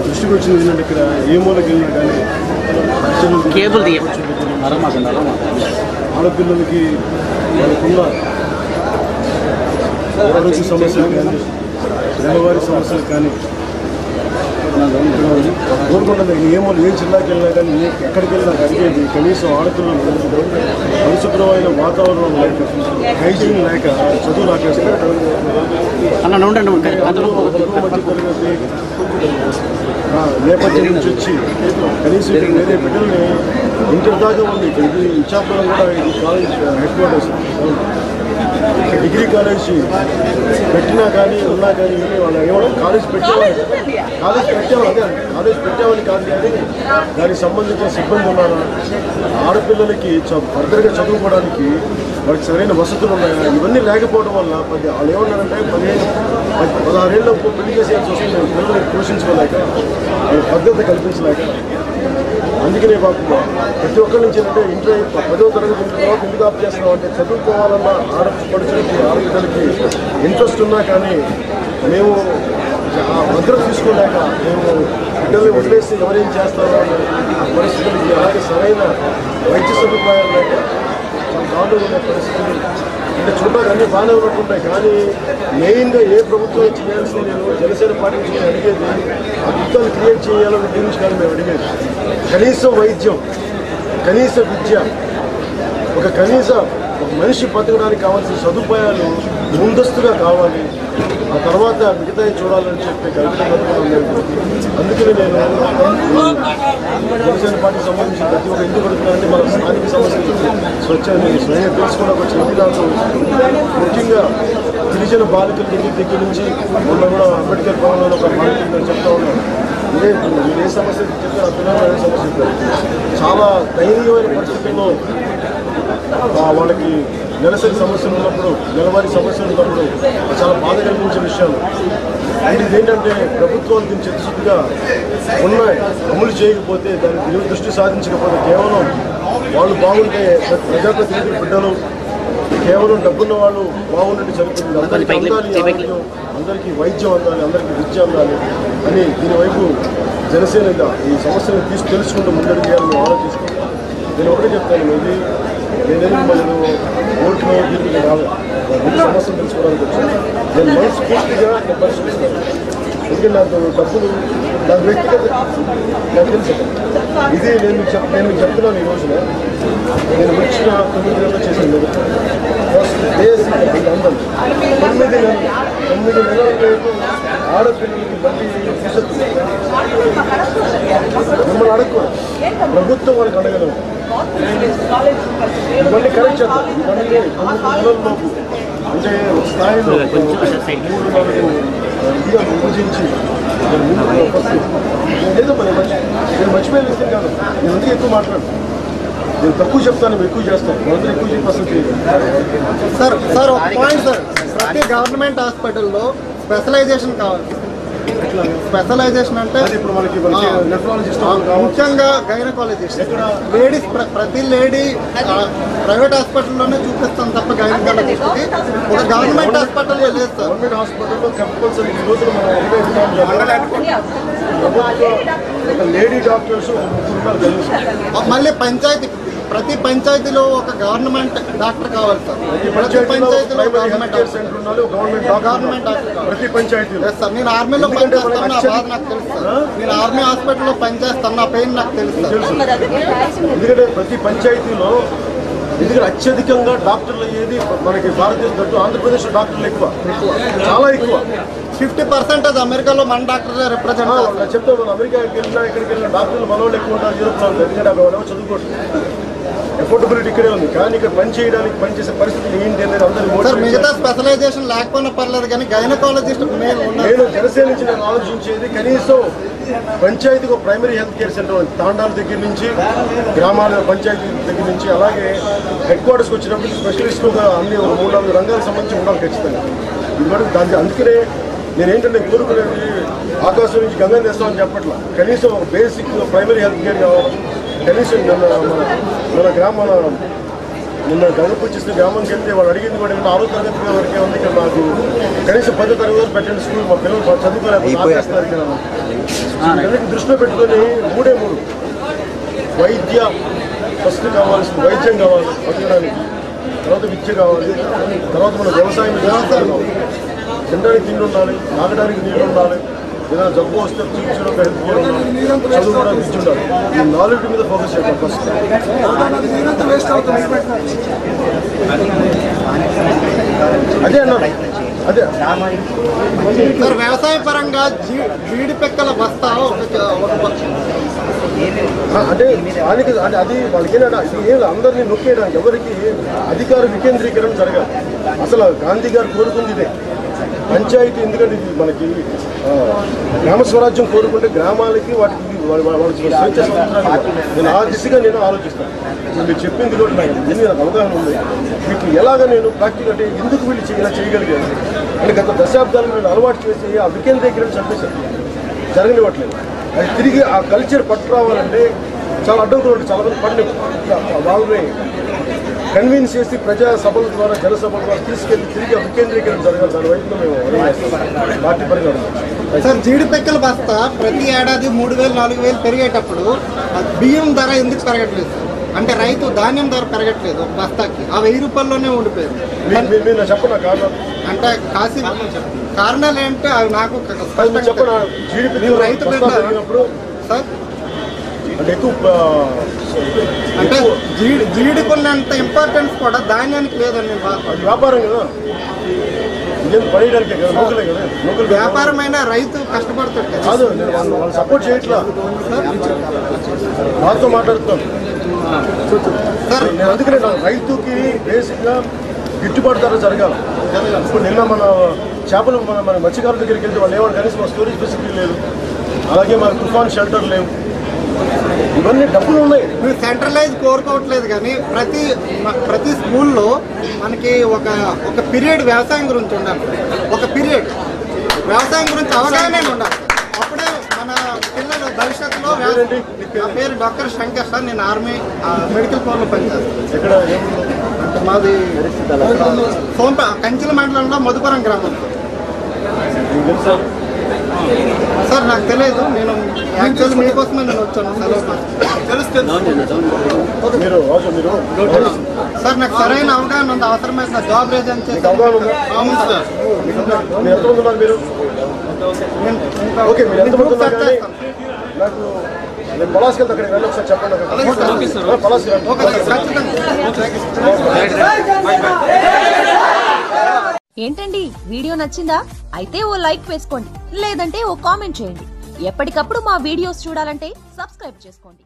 దృష్టికి వచ్చింది ఏంటంటే ఇక్కడ ఏ మూలకి వెళ్ళినా కానీ ఆడపిల్లలకి వాళ్ళకున్న ఆరోగ్య సమస్యలు కానీ నెలవారీ సమస్యలు కానీ కోరుకుంటుంది. ఏ జిల్లాకి వెళ్ళినా కానీ ఎక్కడికి వెళ్ళినా అడిగేది కనీసం ఆడపిల్లలు పరిశుభ్రమైన వాతావరణం లేక హైజీన్ లేక చదువు లాగేస్తారు. నేపథ్యం నుంచి వచ్చి కనీసం ఇక్కడ వేరే బిడ్డల్ని ఇంటర్ దాకా ఉంది. ఇది ఇచ్చాపురం కూడా ఇది college head quarters. Degree college పెట్టినా కానీ ఉన్నా కానీ వాళ్ళు ఏమన్నా కాలేజ్ పెట్టామని అదే కాలేజ్ పెట్టామని కాదు కానీ దానికి సంబంధించిన సిబ్బంది ఉన్నారా, ఆడపిల్లలకి ఫర్దర్గా చదువుకోవడానికి వాళ్ళకి సరైన వసతులు ఉన్నాయా, ఇవన్నీ లేకపోవడం వల్ల వాళ్ళు ఏమన్నారంటే 16 ఏళ్ళకు పెళ్లి చేసేయాల్సి వస్తుంది. పిల్లల్ని పోషించుకోలేక భద్రత కల్పించలేక. అందుకనే బాబు ప్రతి ఒక్కరి నుంచి ఏంటంటే ఇంటర్ 10వ తరగతి తర్వాత ఎందుకు ఆప్ చేస్తున్నాం అంటే చదువుకోవాలన్న ఆడపడుచులకి ఆడపిల్లలకి ఇంట్రెస్ట్ ఉన్నా కానీ మేము భద్రత తీసుకోలేక మేము బిడ్డల్ని వదిలేసి ఎవరేం చేస్తారో ఆ పరిస్థితులకి అలాగే సరైన వైద్య సదుపాయాలు లేక దాడు ఉండే పరిస్థితులు అంటే చూడడానికి అన్నీ బాగానే ఉన్నట్టుంటాయి. కానీ మెయిన్గా ఏ ప్రభుత్వం చేయాల్సింది నేను జనసేన పార్టీ నుంచి అడిగేది అద్భుతాలు క్రియేట్ చేయాలని గురించి కానీ మేము అడిగేది కనీసం వైద్యం, కనీస విద్య, ఒక మనిషి బతకడానికి కావాల్సిన సదుపాయాలు ముందస్తుగా కావాలి. ఆ తర్వాత మిగతా చూడాలని చెప్పి అందుకని నేను జనసేన పార్టీకి సంబంధించి ప్రతి ఒక్క ఎందుకు పడుతున్నానంటే మన స్థానిక సమస్యలు స్వచ్ఛంగా తెలుసుకోవడానికి వచ్చిన నాకు ముఖ్యంగా గిరిజన బాలికల దగ్గర నుంచి మొన్న కూడా అంబేద్కర్ భవన్లో ఒక బాలికలు చెప్తా ఉన్నాను. ఏ సమస్య చెప్తే ఆ పిల్లలు అనే సమస్య చెప్తారు. చాలా దయనీయమైన పరిస్థితుల్లో వాళ్ళకి నెలసరి సమస్యలు ఉన్నప్పుడు, నెలవారీ సమస్యలు ఉన్నప్పుడు చాలా బాధ కలిగించే విషయాలు. అండ్ ఇదేంటంటే ప్రభుత్వాలు దీన్ని చిత్తశుద్ధిగా ఉన్నాయి అమలు చేయకపోతే దానికి దృష్టి సాధించకపోతే కేవలం వాళ్ళు బాగుంటే ప్రజాప్రతినిధుల బిడ్డలు కేవలం డబ్బున్న వాళ్ళు బాగున్నట్టు జరుగుతుంది. అందరికీ అందాలి ఆరోగ్యం, అందరికీ వైద్యం అందాలి, అందరికీ విద్య అందాలి అని దీనివైపు జనసేన ఈ సమస్యను తెలుసుకుంటూ ముందడుగు చేయాలని ఆలోచిస్తాను. నేను ఒకటే చెప్తాను, నేనేమి మనం ఓట్లు దీనికి రాదు సమస్యలు తెలుసుకోవడానికి వచ్చాను. నేను మనస్ఫూర్తిగా పరిశీలిస్తాను. ఎందుకంటే నాకు డబ్బులు నాకు వ్యక్తిగత నాకు తెలుసు. ఇది నేను మీకు చెప్తున్నాను. ఈ రోజున నేను వచ్చిన 9 నెలలు చేసింది అందం 9 నెలల పేరు ఆడపిల్లలకి మళ్ళీ మిమ్మల్ని అడగకూడదు, ప్రభుత్వం వాళ్ళకి అడగలేదు. ఇవన్నీ కరెక్ట్ చేద్దాం. ఇవన్నీ 9 నెలల్లోపు అంటే ఒక స్థాయిలో 3-4 విభజించి లేదో నేను మర్చిపోయే విషయం కాదు. నేను అందుకే ఎక్కువ మాట్లాడు, నేను తక్కువ చెప్తాను, ఎక్కువ చేస్తాను. అందరూ ఎక్కువ చెప్పేస్తాను. సార్ ఒక పాయింట్ సార్, ప్రతి గవర్నమెంట్ హాస్పిటల్లో స్పెషలైజేషన్ కావాలి. స్పెషలైజేషన్ అంటే ఇప్పుడు మనకి ముఖ్యంగా గైనకాలజిస్ట్ లేడీస్, ప్రతి లేడీ ప్రైవేట్ హాస్పిటల్లోనే చూపిస్తాం తప్ప గైనకాలజిస్ట్కి ఒక గవర్నమెంట్ హాస్పిటల్లో లేదు సార్. గవర్నమెంట్ హాస్పిటల్లో కంపల్సరీ ఈ రోజున లేడీ డాక్టర్స్ మళ్ళీ ప్రతి పంచాయతీలో ఒక గవర్నమెంట్ డాక్టర్ కావాలి సార్. ప్రతి పంచాయతీలో గవర్నమెంట్ ప్రతి పంచాయతీలో సార్. నేను ఆర్మీలో పనిచేస్తాను, నా బాధ నాకు తెలుసు సార్. నేను ఆర్మీ హాస్పిటల్లో పనిచేస్తాను, నా పెయిన్ నాకు తెలుసు. ఎందుకంటే ప్రతి పంచాయతీలో ఎందుకంటే అత్యధికంగా డాక్టర్లు అయ్యేది మనకి భారతదేశం ఆంధ్రప్రదేశ్ డాక్టర్లు ఎక్కువ, చాలా ఎక్కువ. 50% అమెరికాలో మన డాక్టర్ రిప్రజెంట్ చెప్తాం. మనం అమెరికాకి వెళ్ళినా ఎక్కడికి వెళ్ళినా డాక్టర్లు మనోళ్ళు ఎక్కువ ఉంటారు, యూరోప్లో ఉంటారు. ఎందుకంటే ఎవరో చదువుకోవచ్చు, ఎఫోర్డబిలిటీ ఇక్కడే ఉంది. కానీ ఇక్కడ పనిచేసే పరిస్థితులు ఏంటి అనేది అందరూ మిగతా స్పెషలైజేషన్ లేకపోయినా పర్లేదు కానీ గైనకాలజిస్ట్ నేను జనసేన నుంచి నేను ఆలోచించేది కనీసం పంచాయతీకి ఒక ప్రైమరీ హెల్త్ కేర్ సెంటర్ తాండాల దగ్గర నుంచి గ్రామాల పంచాయతీ దగ్గర నుంచి అలాగే హెడ్ క్వార్టర్స్కి వచ్చినప్పుడు స్పెషలిస్టులుగా అన్ని 3-4 రంగాలకు సంబంధించి ఉండాలి ఖచ్చితంగా. ఇది కూడా దానికి అందుకనే నేనేంటంటే కోరుకునేది ఆకాశం నుంచి గంగ తెస్తామని చెప్పట్లా, కనీసం ఒక బేసిక్ ప్రైమరీ హెల్త్ కేర్ కావాలి. కనీసం మన నిన్న గంగపుచ్చిస్తే గ్రామానికి వెళ్తే వాళ్ళు అడిగింది కూడా 6వ తరగతి వరకే ఉంది. ఇక్కడ నాకు కనీసం 10వ తరగతి వరకు పెట్టండి స్కూల్, మా పిల్లలు చదువుకోలేకపోతున్నారు ఇక్కడ. దృష్టిలో పెట్టుకొని 3 వైద్య ఫస్ట్ కావాల్సిన వైద్యం కావాలి బతకడానికి, తర్వాత విద్య కావాలి, తర్వాత మన వ్యవసాయం తినడానికి తిండి ఉండాలి, తాగడానికి నీళ్ళు ఉండాలి, ఏదైనా జబ్బు వస్తే చూపించడం హెల్త్ కేర్ ఉండాలి, చదువు కూడా విద్య ఉండాలి. ఈ 4 మీద ఫోకస్ చేద్దాం ఫస్ట్. అదే అన్నారు, అదే సార్ వ్యవసాయ పరంగా జీడి పెక్కల బస్తా అంటే వాళ్ళకి అది వాళ్ళకి ఏంటంటే అందరినీ నొక్కేయడానికి ఎవరికి అధికార వికేంద్రీకరణ జరగాలి. అసలు గాంధీ గారు కోరుకుంది ఇదే పంచాయతీ. ఎందుకంటే ఇది మనకి గ్రామ స్వరాజ్యం కోరుకుంటే గ్రామాలకి వాటికి స్వేచ్ఛ స్వతంత్రాన్ని నేను ఆ దిశగా నేను ఆలోచిస్తాను. మీరు చెప్పింది కూడా నాకు అవగాహన ఉంది. వీటిని ఎలాగ నేను ప్రాక్టికల్ అంటే ఎందుకు వీళ్ళు ఇలా చేయగలిగాను అంటే గత దశాబ్దాలు నేను అలవాటు చేసి ఆ వికేంద్రీకరణ చంపేశాను, జరగనివ్వట్లేదు. అది తిరిగి ఆ కల్చర్ పట్టు రావాలంటే చాలా అడ్డంకులు ఉంటాయి. చాలా మంది పడిన వాళ్ళని కన్విన్స్ చేసి ప్రజా సభల ద్వారా జనసభల ద్వారా తీసుకెళ్లి తిరిగి వికేంద్రీకరణ జరగాలి. దాని వైపు మేము పార్టీ పరంగా. సార్ జీడి పెక్కల బస్తా ప్రతి ఏడాది 3,000 4,000 పెరిగేటప్పుడు బియ్యం ధర ఎందుకు పెరగట్లేదు సార్? అంటే రైతు ధాన్యం ధర పెరగట్లేదు ఒక బస్తాకి, ఆ 1000 రూపాయల్లోనే ఉండిపోయింది. మీరు చెప్పండి కారణం అంటే కారణాలు ఏంటంటే అవి నాకు చెప్పండి. రైతు సార్ అంటే అంటే జీడికున్నంత ఇంపార్టెన్స్ కూడా ధాన్యానికి లేదండి. అది వ్యాపారం కదా, పడేయడానికే కదా, నూకలే కదా. నూకలు వ్యాపారమైన రైతు కష్టపడుతుంది కాదు, నేను వాళ్ళు సపోర్ట్ చేయట్లా, వాళ్ళతో మాట్లాడుతాను సార్. నేను అందుకనే రైతుకి బేసిక్గా గిట్టుబాటు ధర జరగాలి. ఇప్పుడు నిన్న మన చేపలు మన మత్స్యకారుల దగ్గరికి వెళ్తే వాళ్ళు ఏమన్నా కనీసం స్టోరేజ్ ఫెసిలిటీ లేదు, అలాగే మన తుఫాన్ షెల్టర్ లేవు, ఇవన్నీ డబ్బులు ఉన్నాయి. మీరు సెంట్రలైజ్ కోరుకోవట్లేదు కానీ ప్రతి స్కూల్లో మనకి ఒక పీరియడ్ వ్యవసాయం గురించి ఉండాలి. ఒక పీరియడ్ వ్యవసాయం గురించి అవగాహన ఉండాలి. అప్పుడే మన పిల్లలు భవిష్యత్తులో. నా పేరు డాక్టర్ శంకర్ సార్, నేను ఆర్మీ మెడికల్ కోర్లో పనిచేస్తాను. ఎక్కడ అంటే మాది కంచెల మండలంలో మధుపురం గ్రామం సార్. నాకు తెలియదు, నేను యాక్చువల్లీ మీకోసమే నేను వచ్చాను. సార్ నాకు సరైన అవగాహన ఉంది, అవసరమైన జాబ్ రేజన్ చేసి. అవును సార్. నాకు నేను పొలాస్కెళ్తే అక్కడికి వెళ్ళి ఒకసారి చెప్పండి. ఏంటండి వీడియో నచ్చిందా? అయితే ఓ లైక్ వేసుకోండి, లేదంటే ఓ కామెంట్ చేయండి. ఎప్పటికప్పుడు మా వీడియోస్ చూడాలంటే సబ్స్క్రైబ్ చేసుకోండి.